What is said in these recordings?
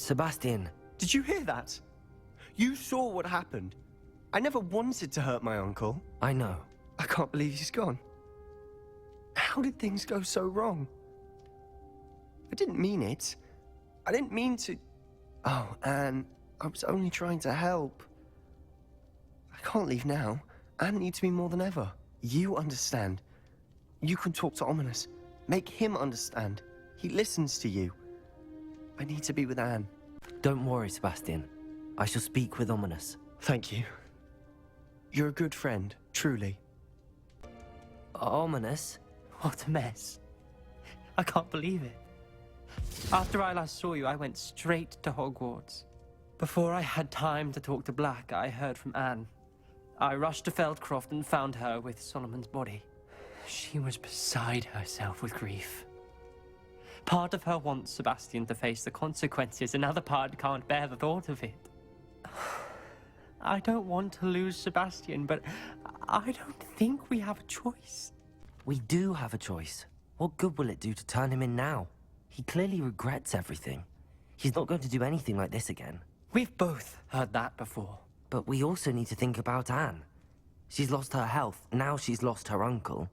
Sebastian. Did you hear that? You saw what happened. I never wanted to hurt my uncle. I know. I can't believe he's gone. How did things go so wrong? I didn't mean it. I didn't mean to... Oh, Anne, I was only trying to help. I can't leave now. Anne needs me more than ever. You understand. You can talk to Ominous. Make him understand. He listens to you. I need to be with Anne. Don't worry, Sebastian. I shall speak with Ominous. Thank you. You're a good friend, truly. Ominous? What a mess. I can't believe it. After I last saw you, I went straight to Hogwarts. Before I had time to talk to Black, I heard from Anne. I rushed to Feldcroft and found her with Solomon's body. She was beside herself with grief. Part of her wants Sebastian to face the consequences, another part can't bear the thought of it. I don't want to lose Sebastian, but I don't think we have a choice. We do have a choice. What good will it do to turn him in now? He clearly regrets everything. He's not going to do anything like this again. We've both heard that before. But we also need to think about Anne. She's lost her health, now she's lost her uncle.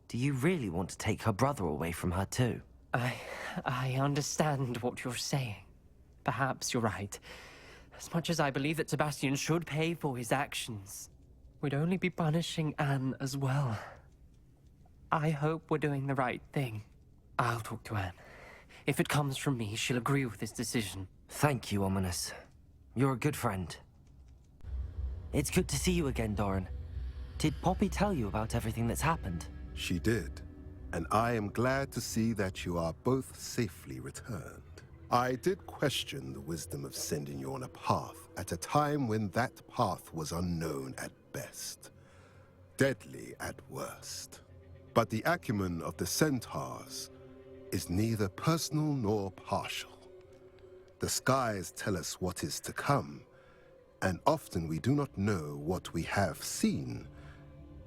Do you really want to take her brother away from her too? I understand what you're saying. Perhaps you're right. As much as I believe that Sebastian should pay for his actions, we'd only be punishing Anne as well. I hope we're doing the right thing. I'll talk to Anne. If it comes from me, she'll agree with this decision. Thank you, Ominous. You're a good friend. It's good to see you again, Doran. Did Poppy tell you about everything that's happened? She did, and I am glad to see that you are both safely returned. I did question the wisdom of sending you on a path at a time when that path was unknown at best, deadly at worst. But the acumen of the centaurs is neither personal nor partial. The skies tell us what is to come, and often we do not know what we have seen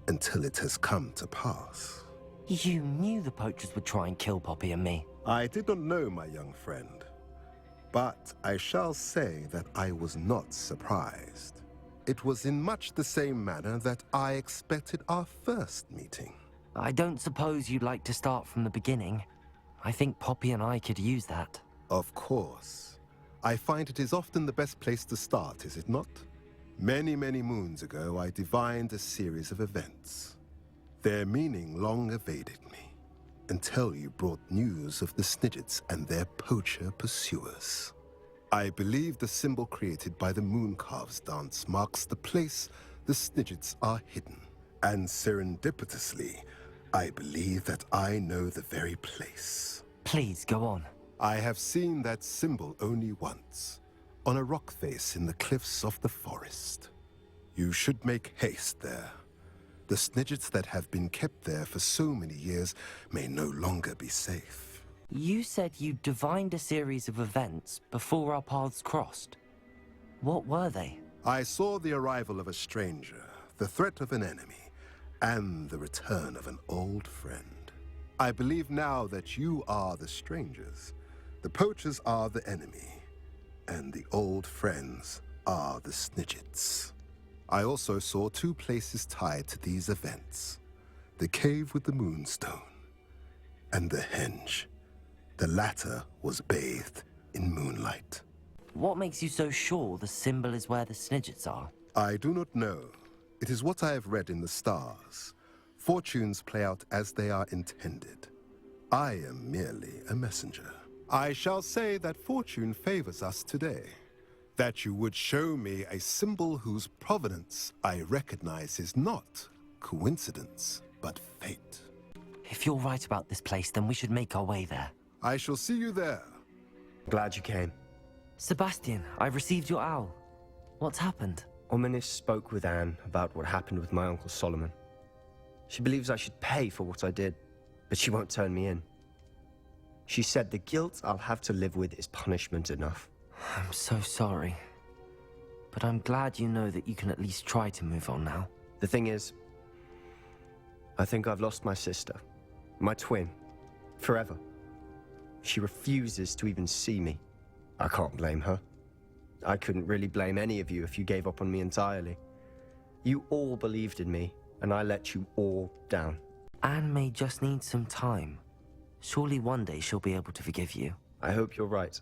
until it has come to pass. You knew the poachers would try and kill Poppy and me. I did not know, my young friend, but I shall say that I was not surprised. It was in much the same manner that I expected our first meeting. I don't suppose you'd like to start from the beginning. I think Poppy and I could use that. Of course. I find it is often the best place to start, is it not? Many, many moons ago, I divined a series of events. Their meaning long evaded me, until you brought news of the Snidgets and their poacher pursuers. I believe the symbol created by the Mooncalves dance marks the place the Snidgets are hidden. And serendipitously, I believe that I know the very place. Please, go on. I have seen that symbol only once, on a rock face in the cliffs of the forest. You should make haste there. The Snidgets that have been kept there for so many years may no longer be safe. You said you divined a series of events before our paths crossed. What were they? I saw the arrival of a stranger, the threat of an enemy, and the return of an old friend. I believe now that you are the strangers, the poachers are the enemy, and the old friends are the Snidgets. I also saw two places tied to these events: the cave with the moonstone and the henge. The latter was bathed in moonlight. What makes you so sure the symbol is where the Snidgets are? I do not know. It is what I have read in the stars. Fortunes play out as they are intended. I am merely a messenger. I shall say that fortune favors us today. That you would show me a symbol whose provenance I recognize is not coincidence, but fate. If you're right about this place, then we should make our way there. I shall see you there. Glad you came. Sebastian, I've received your owl. What's happened? Ominous spoke with Anne about what happened with my Uncle Solomon. She believes I should pay for what I did, but she won't turn me in. She said the guilt I'll have to live with is punishment enough. I'm so sorry. But I'm glad you know that you can at least try to move on now. The thing is, I think I've lost my sister, my twin, forever. She refuses to even see me. I can't blame her. I couldn't really blame any of you if you gave up on me entirely. You all believed in me, and I let you all down. Anne may just need some time. Surely one day she'll be able to forgive you. I hope you're right.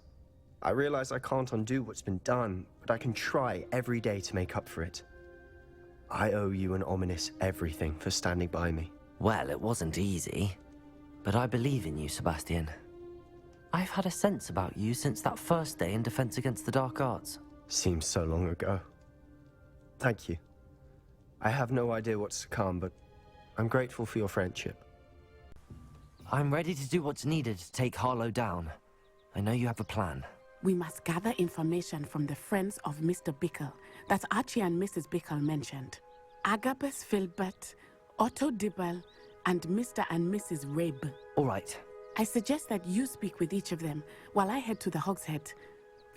I realize I can't undo what's been done, but I can try every day to make up for it. I owe you and Ominous everything for standing by me. Well, it wasn't easy, but I believe in you, Sebastian. I've had a sense about you since that first day in Defense Against the Dark Arts. Seems so long ago. Thank you. I have no idea what's to come, but I'm grateful for your friendship. I'm ready to do what's needed to take Harlow down. I know you have a plan. We must gather information from the friends of Mr. Bickle that Archie and Mrs. Bickle mentioned. Agabus Filbert, Otto Dibble, and Mr. and Mrs. Rabe. All right. I suggest that you speak with each of them while I head to the Hogshead.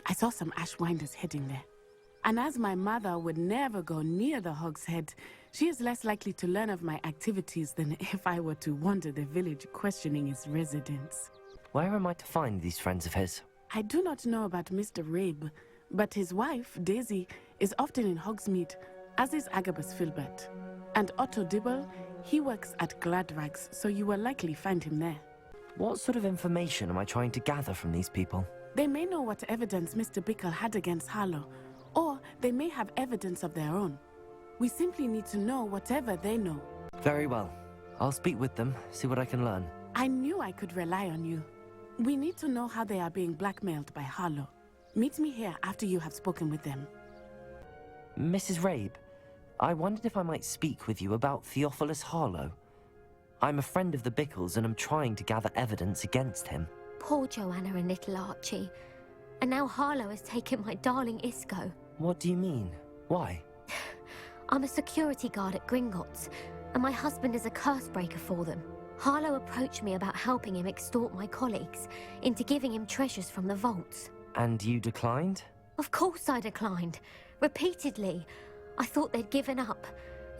I saw some Ashwinders heading there. And as my mother would never go near the Hogshead, she is less likely to learn of my activities than if I were to wander the village questioning its residents. Where am I to find these friends of his? I do not know about Mr. Rabe, but his wife, Daisy, is often in Hogsmeade, as is Agabus Filbert. And Otto Dibble, he works at Gladrags, so you will likely find him there. What sort of information am I trying to gather from these people? They may know what evidence Mr. Bickle had against Harlow, or they may have evidence of their own. We simply need to know whatever they know. Very well. I'll speak with them, see what I can learn. I knew I could rely on you. We need to know how they are being blackmailed by Harlow. Meet me here after you have spoken with them. Mrs. Rabe, I wondered if I might speak with you about Theophilus Harlow. I'm a friend of the Bickles and I'm trying to gather evidence against him. Poor Joanna and little Archie. And now Harlow has taken my darling Isco. What do you mean? Why? I'm a security guard at Gringotts, and my husband is a curse breaker for them. Harlow approached me about helping him extort my colleagues into giving him treasures from the vaults. And you declined? Of course I declined. Repeatedly. I thought they'd given up,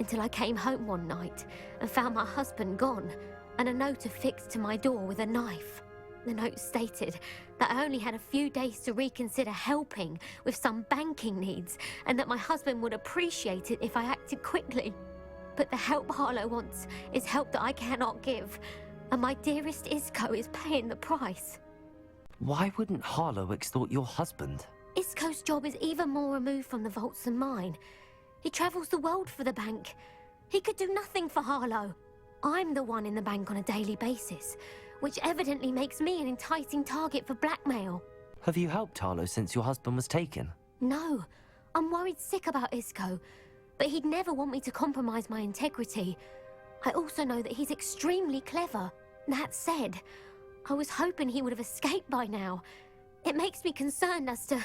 until I came home one night and found my husband gone, and a note affixed to my door with a knife. The note stated that I only had a few days to reconsider helping with some banking needs, and that my husband would appreciate it if I acted quickly. But the help Harlow wants is help that I cannot give, and my dearest Isco is paying the price. Why wouldn't Harlow extort your husband? Isco's job is even more removed from the vaults than mine. He travels the world for the bank. He could do nothing for Harlow. I'm the one in the bank on a daily basis, which evidently makes me an enticing target for blackmail. Have you helped Harlow since your husband was taken? No, I'm worried sick about Isco, but he'd never want me to compromise my integrity. I also know that he's extremely clever. That said, I was hoping he would have escaped by now. It makes me concerned as to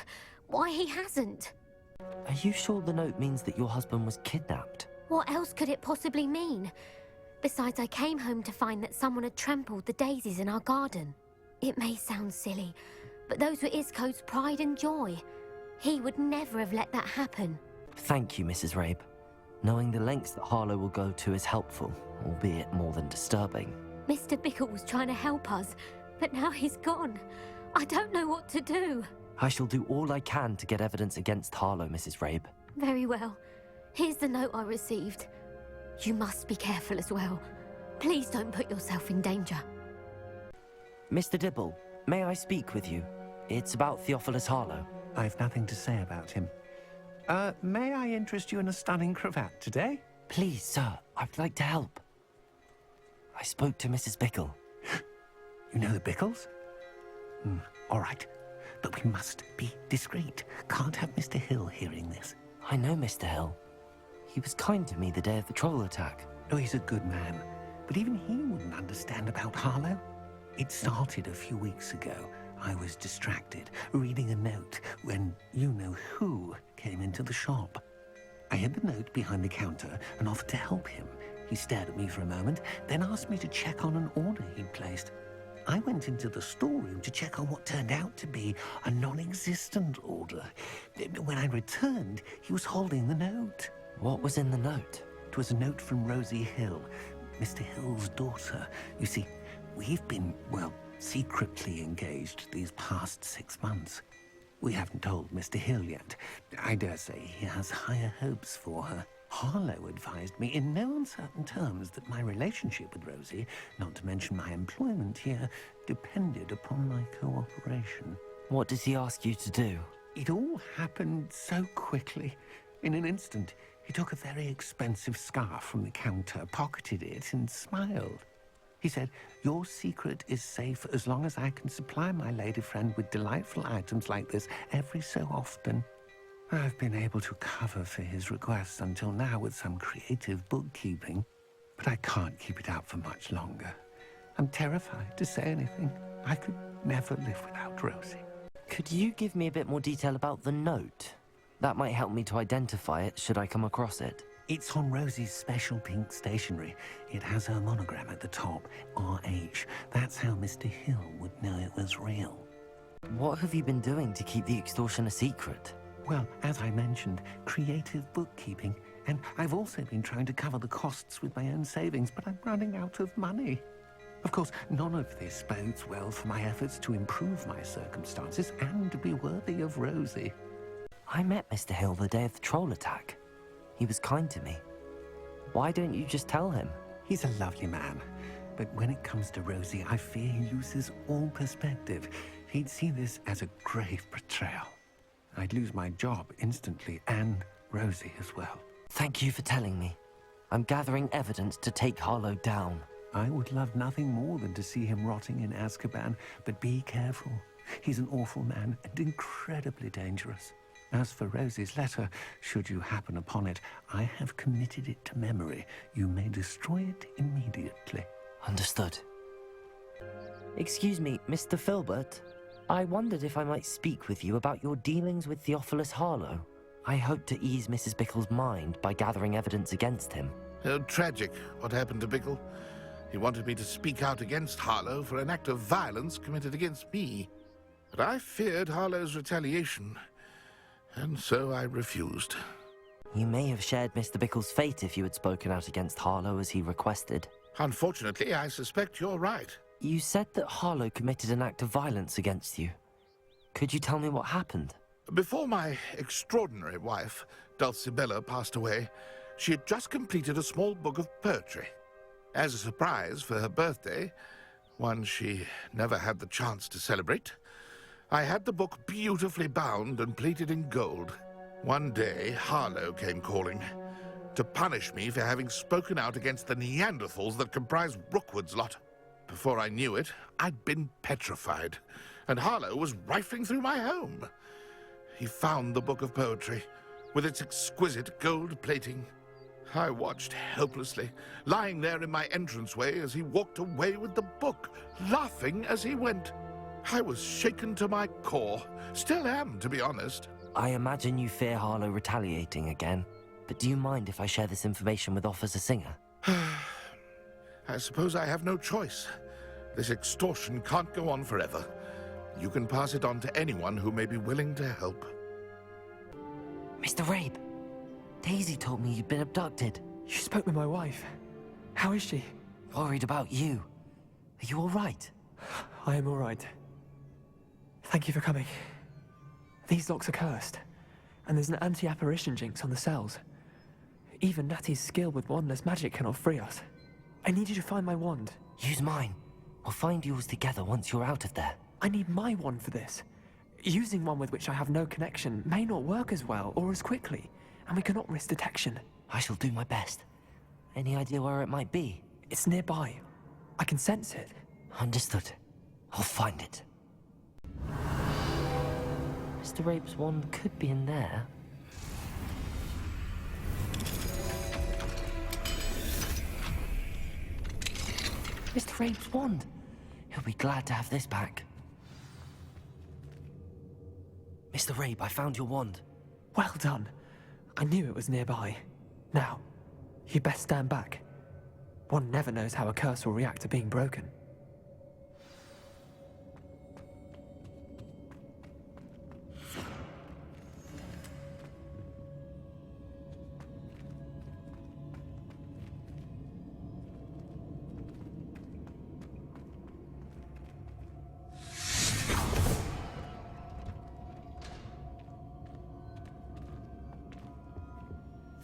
why he hasn't. Are you sure the note means that your husband was kidnapped? What else could it possibly mean? Besides, I came home to find that someone had trampled the daisies in our garden. It may sound silly, but those were Isco's pride and joy. He would never have let that happen. Thank you, Mrs. Rabe. Knowing the lengths that Harlow will go to is helpful, albeit more than disturbing. Mr. Bickle was trying to help us, but now he's gone. I don't know what to do. I shall do all I can to get evidence against Harlow, Mrs. Rabe. Very well. Here's the note I received. You must be careful as well. Please don't put yourself in danger. Mr. Dibble, may I speak with you? It's about Theophilus Harlow. I've nothing to say about him. May I interest you in a stunning cravat today? Please, sir, I'd like to help. I spoke to Mrs. Bickle. You know the Bickles? All right. But we must be discreet. Can't have Mr. Hill hearing this. I know Mr. Hill. He was kind to me the day of the troll attack. Oh, he's a good man. But even he wouldn't understand about Harlow. It started a few weeks ago. I was distracted, reading a note, when you-know-who came into the shop. I hid the note behind the counter and offered to help him. He stared at me for a moment, then asked me to check on an order he'd placed. I went into the storeroom to check on what turned out to be a non-existent order. When I returned, he was holding the note. What was in the note? It was a note from Rosie Hill, Mr. Hill's daughter. You see, we've been, well, secretly engaged these past 6 months. We haven't told Mr. Hill yet. I dare say he has higher hopes for her. Harlow advised me in no uncertain terms that my relationship with Rosie, not to mention my employment here, depended upon my cooperation. What does he ask you to do? It all happened so quickly. In an instant, he took a very expensive scarf from the counter, pocketed it, and smiled. He said, "Your secret is safe as long as I can supply my lady friend with delightful items like this every so often." I've been able to cover for his requests until now with some creative bookkeeping, but I can't keep it up for much longer. I'm terrified to say anything. I could never live without Rosie. Could you give me a bit more detail about the note? That might help me to identify it should I come across it. It's on Rosie's special pink stationery. It has her monogram at the top, RH. That's how Mr. Hill would know it was real. What have you been doing to keep the extortion a secret? Well, as I mentioned, creative bookkeeping. And I've also been trying to cover the costs with my own savings, but I'm running out of money. Of course, none of this bodes well for my efforts to improve my circumstances and to be worthy of Rosie. I met Mr. Hill the day of the troll attack. He was kind to me. Why don't you just tell him? He's a lovely man, but when it comes to Rosie, I fear he loses all perspective. He'd see this as a grave betrayal. I'd lose my job instantly, and Rosie as well. Thank you for telling me. I'm gathering evidence to take Harlow down. I would love nothing more than to see him rotting in Azkaban, but be careful. He's an awful man and incredibly dangerous. As for Rosie's letter, should you happen upon it, I have committed it to memory. You may destroy it immediately. Understood. Excuse me, Mr. Filbert. I wondered if I might speak with you about your dealings with Theophilus Harlow. I hope to ease Mrs. Bickle's mind by gathering evidence against him. Oh, tragic what happened to Bickle. He wanted me to speak out against Harlow for an act of violence committed against me. But I feared Harlow's retaliation, and so I refused. You may have shared Mr. Bickle's fate if you had spoken out against Harlow as he requested. Unfortunately, I suspect you're right. You said that Harlow committed an act of violence against you. Could you tell me what happened? Before my extraordinary wife, Dulcibella, passed away, she had just completed a small book of poetry. As a surprise for her birthday, one she never had the chance to celebrate, I had the book beautifully bound and plated in gold. One day, Harlow came calling to punish me for having spoken out against the Neanderthals that comprise Rookwood's lot. Before I knew it, I'd been petrified, and Harlow was rifling through my home. He found the book of poetry, with its exquisite gold plating. I watched helplessly, lying there in my entranceway as he walked away with the book, laughing as he went. I was shaken to my core. Still am, to be honest. I imagine you fear Harlow retaliating again, but do you mind if I share this information with Officer Singer? I suppose I have no choice. This extortion can't go on forever. You can pass it on to anyone who may be willing to help. Mr. Rabe, Daisy told me you'd been abducted. You spoke with my wife. How is she? Worried about you. Are you all right? I am all right. Thank you for coming. These locks are cursed, and there's an anti-apparition jinx on the cells. Even Natty's skill with wandless magic cannot free us. I need you to find my wand. Use mine. We'll find yours together once you're out of there. I need my wand for this. Using one with which I have no connection may not work as well or as quickly, and we cannot risk detection. I shall do my best. Any idea where it might be? It's nearby. I can sense it. Understood. I'll find it. Mr. Rabe's wand could be in there. Mr. Rabe's wand. He'll be glad to have this back. Mr. Rabe, I found your wand. Well done. I knew it was nearby. Now, you best stand back. One never knows how a curse will react to being broken.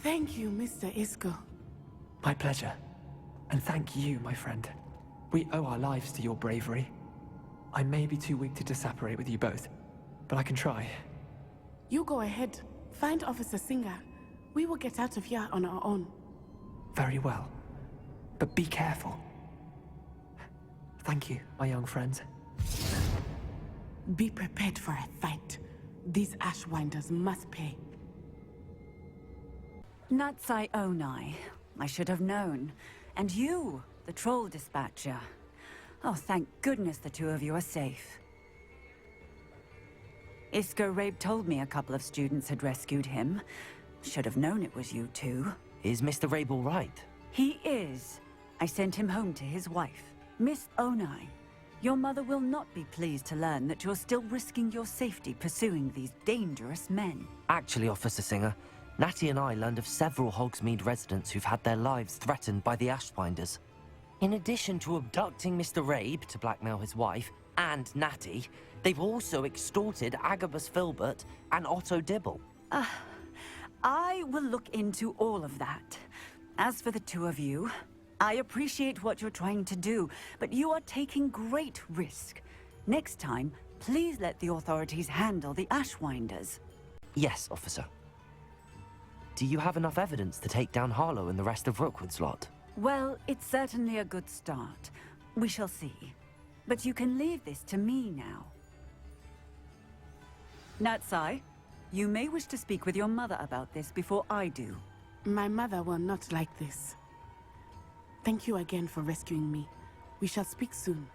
Thank you, Mr. Isco. My pleasure. And thank you, my friend. We owe our lives to your bravery. I may be too weak to separate with you both, but I can try. You go ahead. Find Officer Singer. We will get out of here on our own. Very well. But be careful. Thank you, my young friends. Be prepared for a fight. These Ashwinders must pay. Natsai Onai. I should have known. And you, the troll dispatcher. Oh, thank goodness the two of you are safe. Isco Rabe told me a couple of students had rescued him. Should have known it was you two. Is Mr. Rabe all right? He is. I sent him home to his wife. Miss Onai, your mother will not be pleased to learn that you're still risking your safety pursuing these dangerous men. Actually, Officer Singer, Natty and I learned of several Hogsmeade residents who've had their lives threatened by the Ashwinders. In addition to abducting Mr. Rabe to blackmail his wife and Natty, they've also extorted Agabus Filbert and Otto Dibble. I will look into all of that. As for the two of you, I appreciate what you're trying to do, but you are taking great risk. Next time, please let the authorities handle the Ashwinders. Yes, officer. Do you have enough evidence to take down Harlow and the rest of Rookwood's lot? Well, it's certainly a good start. We shall see. But you can leave this to me now. Natsai, you may wish to speak with your mother about this before I do. My mother will not like this. Thank you again for rescuing me. We shall speak soon.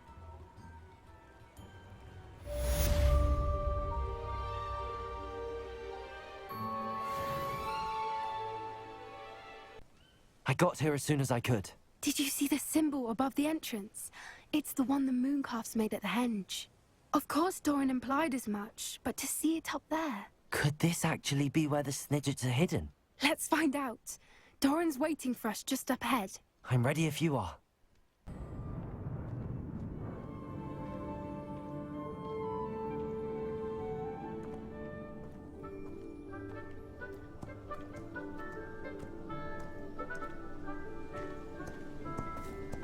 I got here as soon as I could. Did you see the symbol above the entrance? It's the one the mooncalfs made at the henge. Of course Doran implied as much, but to see it up there... Could this actually be where the Snidgets are hidden? Let's find out. Doran's waiting for us just up ahead. I'm ready if you are.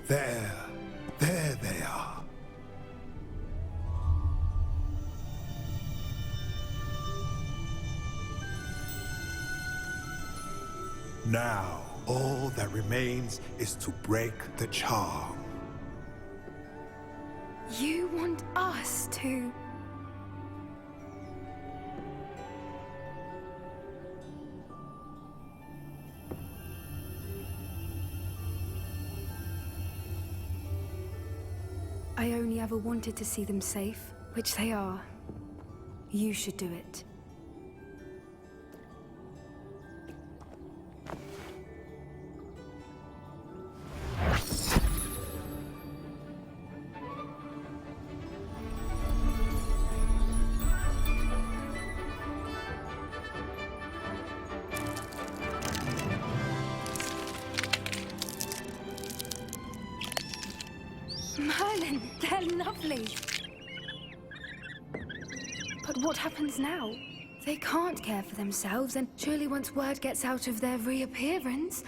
There they are. Now, all that remains is to break the charm. You want us to... I only ever wanted to see them safe, which they are. You should do it. Merlin, they're lovely. But what happens now? They can't care for themselves, and surely once word gets out of their reappearance...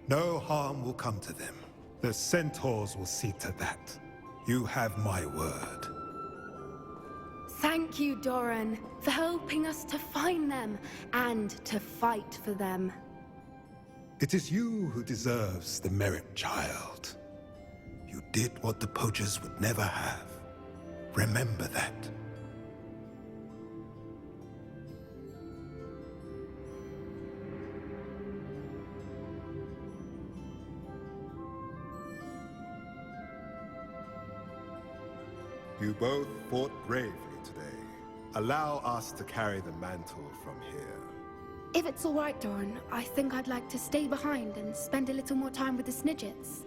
No harm will come to them. The centaurs will see to that. You have my word. Thank you, Doran, for helping us to find them, and to fight for them. It is you who deserves the merit, child. You did what the poachers would never have. Remember that. You both fought bravely today. Allow us to carry the mantle from here. If it's all right, Doran, I think I'd like to stay behind and spend a little more time with the Snidgets.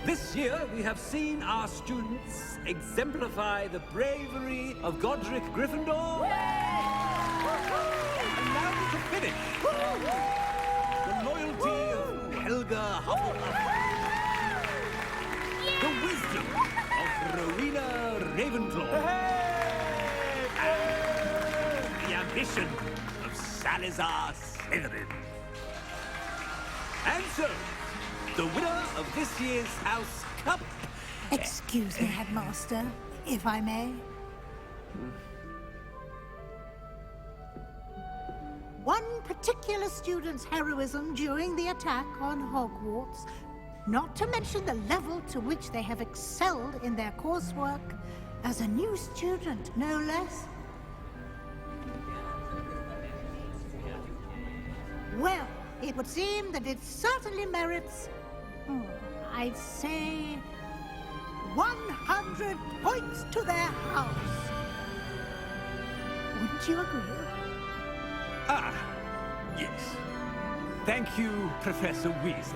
This year, we have seen our students exemplify the bravery of Godric Gryffindor. And now to finish, the loyalty of Helga Hufflepuff. The wisdom of Rowena Ravenclaw. And the ambition of Salazar Slytherin. And so, the winner of this year's House Cup... Excuse me, Headmaster, if I may. One particular student's heroism during the attack on Hogwarts, not to mention the level to which they have excelled in their coursework, as a new student, no less. Well, it would seem that it certainly merits, I'd say, 100 points to their house. Wouldn't you agree? Ah, yes. Thank you, Professor Weasley.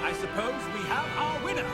I suppose we have our winner.